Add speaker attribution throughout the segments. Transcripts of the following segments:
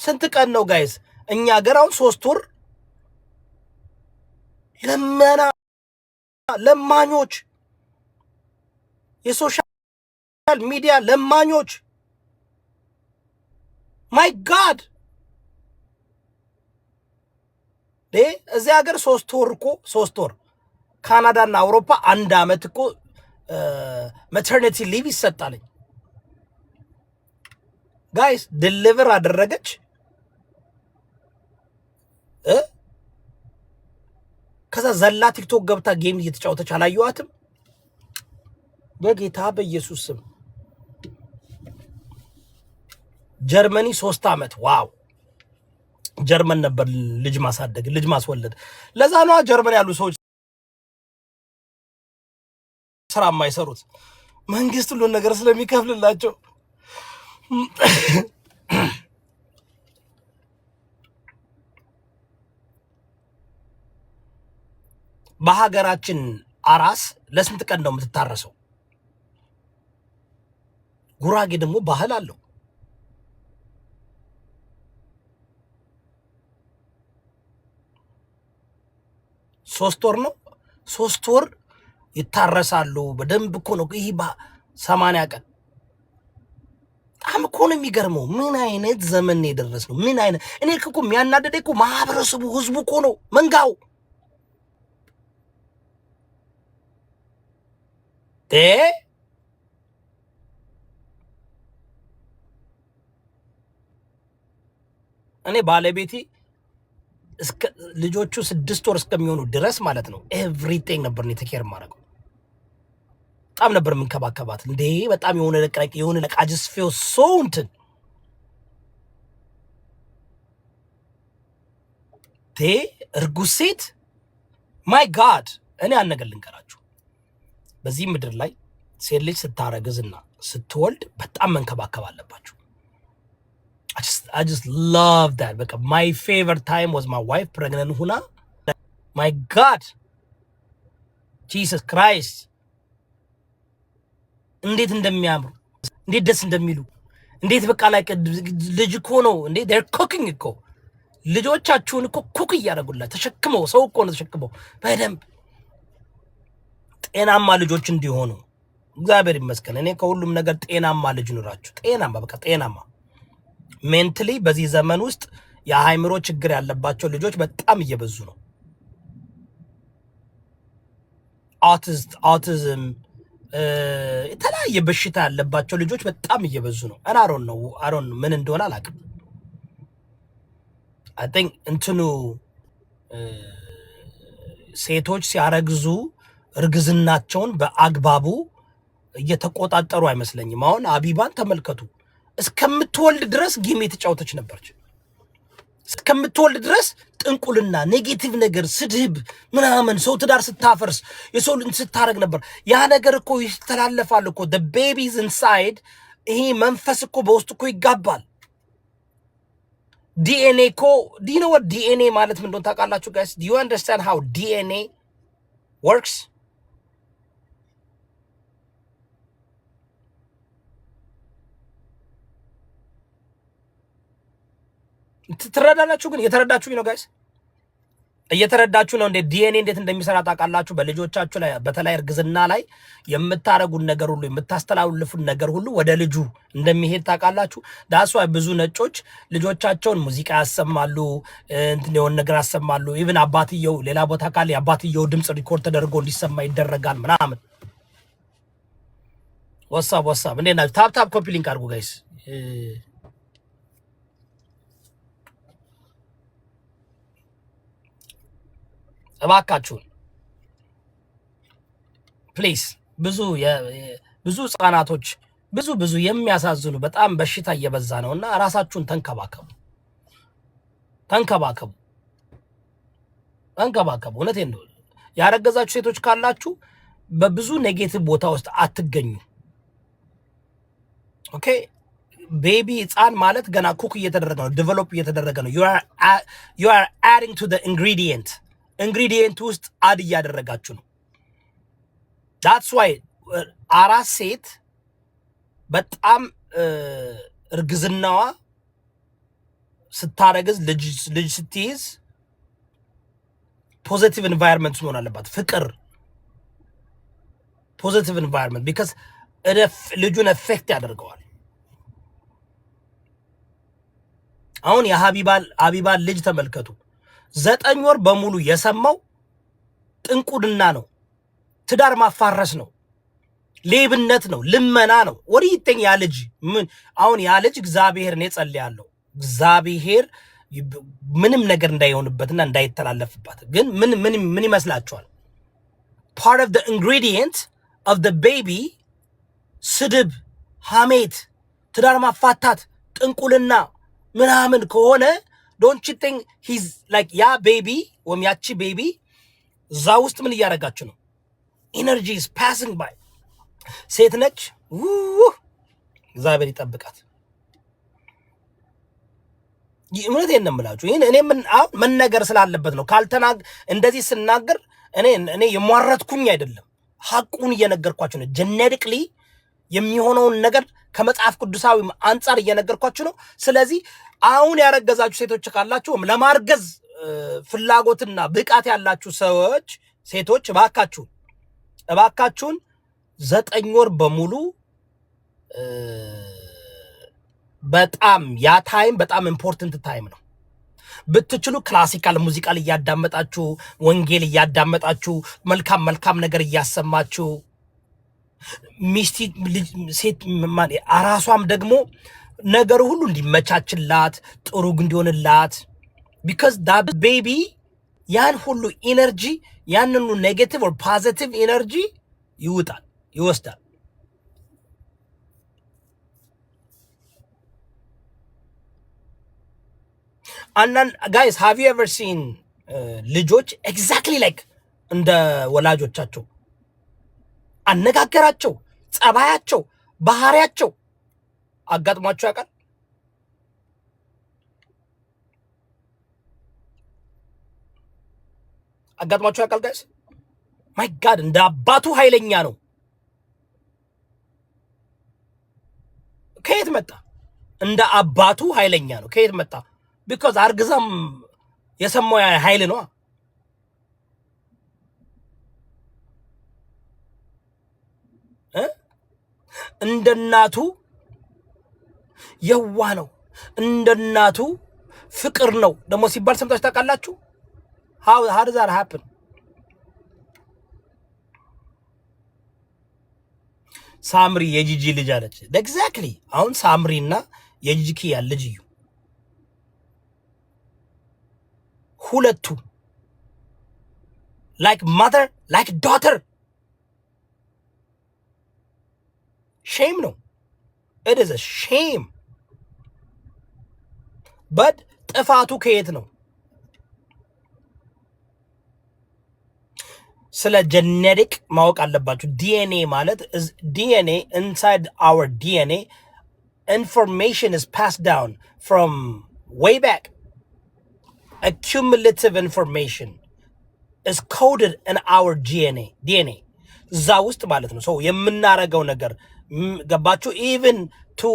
Speaker 1: ስንት ቀን ነው ጋይስ? እኛ ገራው 3 ወር ለማኞች የሶሻል ሚዲያ ለማኞች ማይ ጋድ እዚህ ሀገር 3 ወር እኮ 3 ወር ካናዳና አውሮፓ 1 አመት እኮ ማተርኒቲ ሊቭ ይሰጣልኝ ጋይስ ዲሊቨር አደረገች ከዛ ዘላ ቲክቶክ ገብታ ጌም እየተጫወተች አላየዋትም በጌታ በኢየሱስ ስም ጀርመኒ 3 አመት ዋው ጀርመን ነበር ልጅ ማሳደግ ልጅ ማስወለድ ለዛ ነው ጀርመን ያሉ ሰዎች ስራ የማይሰሩት መንግስት ሁሉ ነገር ስለሚከፍልላቸው በሀገራችን አራስ ለስንት ቀን ነው የምትታረሰው ጉራጌ ደግሞ ባህል አለው 3 ወር ነው 3 ወር ይታረሳሉ በደንብ እኮ ነው ይሄ 80 ቀን በጣም እኮ ነው የሚገርመው ምን አይነት ዘመን ነው የደረስነው ምን አይነት እኔ እኮ የሚያናደደኝ እኮ ማህበረሰቡ ህዝቡ እኮ ነው መንጋው እኔ ባለቤቴ እስከ ልጆቹ 6 ወር እስከሚሆኑ ድረስ ማለት ነው ኤቭሪቲንግ ነበር ነው ተኬር ማድረገው በጣም ነበር የምንከባከባት እንዴ በጣም የሆነ ለቃ just feel so እንትን እርጉዝ ሴት ማይ ጋድ እኔ አነገር ልንገራችሁ በዚህ ምድር ላይ ሴት ልጅ ስታረግዝና ስትወልድ በጣም መንከባከብ አለባችሁ I just love that because my favorite time was my wife pregnant ሁና my god Jesus Christ እንዴት እንደሚያምሩ እንዴት ደስ እንደሚሉ እንዴት በቃ ላይ ልጅ እኮ ነው እንዴ they're cooking እኮ ልጆቻችሁን እኮ ኩክ እያደረጉላችሁ ተሸክመው ሰው እኮ ነው ተሸክመው በደንብ ጤናማ ልጆች እንዲሆኑ እግዚአብሔር ይመስገን እኔ ከሁሉም ነገር ጤናማ ልጅ ኑራችሁ ጤናማ በቃ ጤናማ ሜንታሊ በዚህ ዘመን ውስጥ የአይምሮ ችግር ያለባቸው ልጆች በጣም እየበዙ ነው አውቲዝም የተለያየ በሽታ ያለባቸው ልጆች በጣም እየበዙ ነው I don't know ምን እንደሆነ አላውቅም I think እንትኑ ሴቶች ሲያረግዙ እርግዝናቸውን በአግባቡ እየተቆጣጠሩ አይመስለኝም አሁን አቢባን ተመልከቱ እስከምትወልድ ድረስ ጌም የተጫወተች ነበርች እስከምትወልድ ድረስ ጥንቁልና ኔጌቲቭ ነገር ስድብ ምናምን ሰው ትዳር ስታፈርስ የሰው ልጅ ስታረግ ነበር ያ ነገር እኮ ይተላለፋል እኮ the babies inside ይሄ መንፈስ እኮ በውስጥ እኮ ይጋባል DNA እኮ do you know what DNA ማለት ምን እንደሆነ ታውቃላችሁ guys do you understand how DNA works ትረዳላችሁ ግን እየተረዳችሁ ነው ጋይስ እየተረዳችሁ ነው እንዴ ዲኤንኤ እንዴት እንደሚሰራ ታውቃላችሁ በልጆቻችሁ ላይ በተለይ እርግዝና ላይ የምታረጉን ነገር ሁሉ የምታስተላልፉን ነገር ሁሉ ወደ ልጁ እንደሚሄድ ታውቃላችሁ ዳስ ዋይ ብዙ ነጮች ልጆቻቸውን ሙዚቃ ያሰማሉ እንትን የሆነ ነገር ያሰማሉ ኢቭን አባትየው ሌላ ቦታ ካለ አባትየው ድምጽ ሪኮርድ ተደርጎ እንዲሰማ ይደረጋል ምናምን ወሳብ እንዴ ነው ታፕ ኮፒ ሊንክ አድርጉ ጋይስ እባካችሁን ፕሊዝ ብዙ ህፃናቶች ብዙ የሚያሳዝኑ በጣም በሽታ እየበዛ ነውና ራሳችሁን ተንከባከቡ እውነቴን ነው ያረገዛችሁ ሴቶች ካላችሁ በብዙ ኔጌቲቭ ቦታ ውስጥ አትገኙ ኦኬ ቤቢ ህፃን ማለት ገና ኩክ እየተደረገ ነው ዴቨሎፕ እየተደረገ ነው you are adding to the ingredient ውስጥ አድ እያደረጋችሁ ነው that's why አራስ ሴት በጣም እርግዝናዋ ስታረግዝ ልጅ ስትይዝ ፖዚቲቭ ኤንቫይሮንመንት መሆን አለባት። ፍቅር ፖዚቲቭ ኤንቫይሮንመንት ቢካዝ ልጁን ኤፌክት ያደርገዋል። አሁን የሀቢባን ልጅ ተመልከቱ። 9 ወር በሙሉ የሰማው ጥንቁልና ነው፣ ትዳር ማፋረስ ነው፣ ሌብነት ነው፣ ልመና ነው። ወዲተኛ ያ ልጅ ምን አሁን ያ ልጅ እግዚአብሔርን እጸልያለሁ እግዚአብሔር ምንም ነገር እንዳይሆንበትና እንዳይተላለፍባት። ግን ምን ይመስላችኋል? part of the ingredient of the baby ስድብ፣ ሐሜት፣ ትዳር ማፋታት፣ ጥንቁልና ምናምን ከሆነ don't you think he's like ያ ቤቢ ወይም ያቺ ቤቢ እዛ ውስጥ ምን እያደረጋችሁ ነው? energy is passing by። ሴት ነች፣ እግዚአብሔር ይጠብቃት። እውነቴን ነው የምላችሁ። ይሄን እኔ መነገር ስላለበት ነው። እንደዚህ ስናገር እኔ የሟረትኩኝ አይደለም፣ ሐቁን እየነገርኳችሁ ነው። ጀነቲክሊ የሚሆነውን ነገር ከመጽሐፍ ቅዱሳዊ አንጻር እየነገርኳችሁ ነው። ስለዚህ አሁን ያረገዛችሁ ሴቶች ካላችሁ ለማርገዝ ፍላጎትና ብቃት ያላችሁ ሴቶች እባካችሁን 9 ወር በሙሉ በጣም ያ ታይም በጣም ኢምፖርታንት ታይም ነው። ብትችሉ ክላሲካል ሙዚቃል እያዳመጣችሁ፣ ወንጌል እያዳመጣችሁ፣ መልካም ነገር እያሰማችሁ ሴት አራሷም ደግሞ ነገሩ ሁሉ እንዲመቻችላት ጥሩ እንዲሆንላት because that baby ያን ሁሉ ኢነርጂ ያንኑ ኔጌቲቭ or ፖዚቲቭ ኢነርጂ ይወስዳል። አንዳንድ guys have you ever seen ልጆች exactly like እንደ ወላጆቻቸው አነጋገራቸው፣ ጸባያቸው፣ ባህሪያቸው አጋጥሟቸው ያውቃል? guys? my god እንደ አባቱ ኃይለኛ ነው። ከየት መጣ? እንደ አባቱ ኃይለኛ ነው። ከየት መጣ? because አርግዛም የሰማው ኃይል ነው። እንደ እናቱ የዋ ነው፣ እንደ እናቱ ፍቅር ነው ደግሞ ሲባል ሰምታችሁ ታውቃላችሁ? how does that happen? ሳምሪ የጂጂ ልጅ አለች። exactly አሁን ሳምሪና የጂጂ ኪያ ልጅ እዩ፣ ሁለቱ like mother like daughter። shame ነው። it is a shame but ጥፋቱ ከየት ነው? ስለ ጀነቲክ ማወቅ አለባችሁ። ዲኤንኤ ማለት ዲኤንኤ inside our DNA information is passed down from way back. Accumulative information is coded in our DNA እዛ ውስጥ ማለት ነው። ሰው የምናረገው ነገር ገባችሁ? even to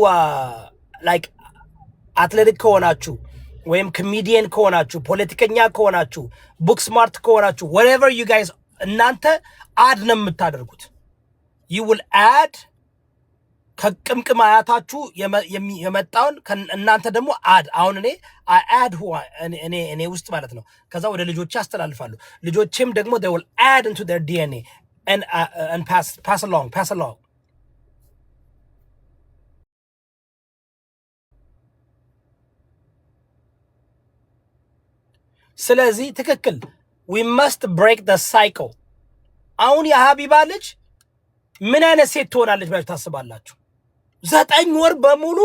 Speaker 1: like አትሌቲክ ከሆናችሁ ወይም ኮሜዲያን ከሆናችሁ ፖለቲከኛ ከሆናችሁ ቡክ ስማርት ከሆናችሁ whatever you guys እናንተ አድ ነው የምታደርጉት። you will add ከቅምቅም አያታችሁ የመጣውን እናንተ ደግሞ አድ አሁን እኔ አድ እኔ ውስጥ ማለት ነው። ከዛ ወደ ልጆቼ አስተላልፋለሁ። ልጆቼም ደግሞ they will add into their DNA and pass along. ስለዚህ ትክክል we must break the cycle። አሁን የሀቢባ ልጅ ምን አይነት ሴት ትሆናለች ብላችሁ ታስባላችሁ? 9 ወር በሙሉ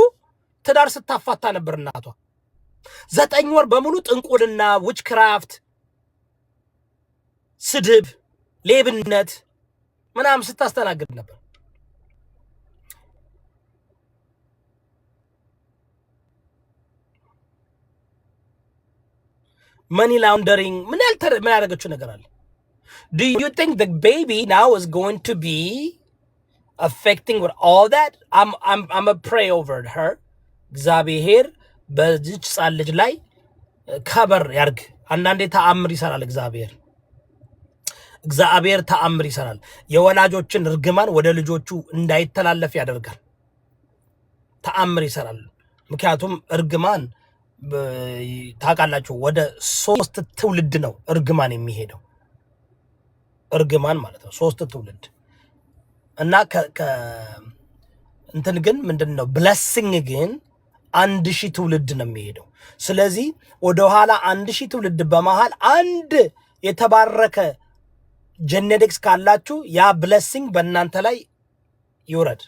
Speaker 1: ትዳር ስታፋታ ነበር እናቷ። 9 ወር በሙሉ ጥንቁልና፣ ዊችክራፍት፣ ስድብ፣ ሌብነት ምናምን ስታስተናግድ ነበር። money laundering ምን ያደረገችው ነገር አለ? do you think the baby now is going to be affecting with all that? I'm a pray over her። እግዚአብሔር በዚች ሕፃን ልጅ ላይ ከበር ያርግ። አንዳንዴ ተአምር ይሰራል እግዚአብሔር ተአምር ይሰራል። የወላጆችን እርግማን ወደ ልጆቹ እንዳይተላለፍ ያደርጋል። ተአምር ይሰራል። ምክንያቱም እርግማን ታውቃላችሁ ወደ 3 ትውልድ ነው እርግማን የሚሄደው። እርግማን ማለት ነው 3 ትውልድ እና እንትን ግን ምንድነው ብለሲንግ ግን 1000 ትውልድ ነው የሚሄደው። ስለዚህ ወደ ኋላ 1000 ትውልድ በመሃል አንድ የተባረከ ጄኔቲክስ ካላችሁ ያ ብለሲንግ በእናንተ ላይ ይውረድ።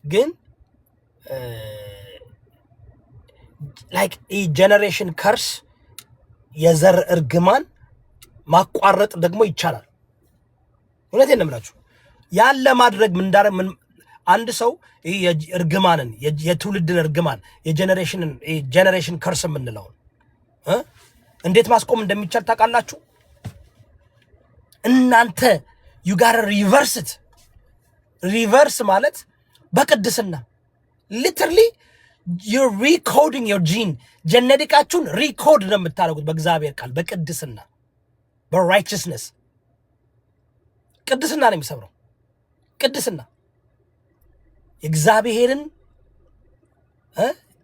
Speaker 1: ግን ላይክ ጄኔሬሽን ከርስ የዘር እርግማን ማቋረጥ ደግሞ ይቻላል። እውነቴን ነው የምላችሁ። ያን ለማድረግ ምን አንድ ሰው እርግማንን የትውልድን እርግማን የጄኔሬሽን ከርስ የምንለውን እንዴት ማስቆም እንደሚቻል ታውቃላችሁ? እናንተ ዩ ጋር ሪቨርስ ማለት በቅድስና ሊትራሊ you're recoding your gene ጄኔቲካችሁን ሪኮድ ነው የምታደርጉት በእግዚአብሔር ቃል በቅድስና በራይቸስነስ ቅድስና ነው የሚሰብረው። ቅድስና የእግዚአብሔርን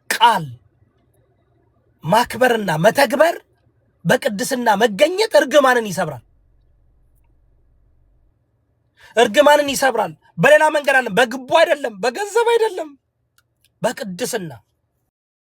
Speaker 1: ቃል ማክበርና መተግበር በቅድስና መገኘት እርግማንን ይሰብራል። እርግማንን ይሰብራል። በሌላ መንገድ አይደለም፣ በግቡ አይደለም፣ በገንዘብ አይደለም፣ በቅድስና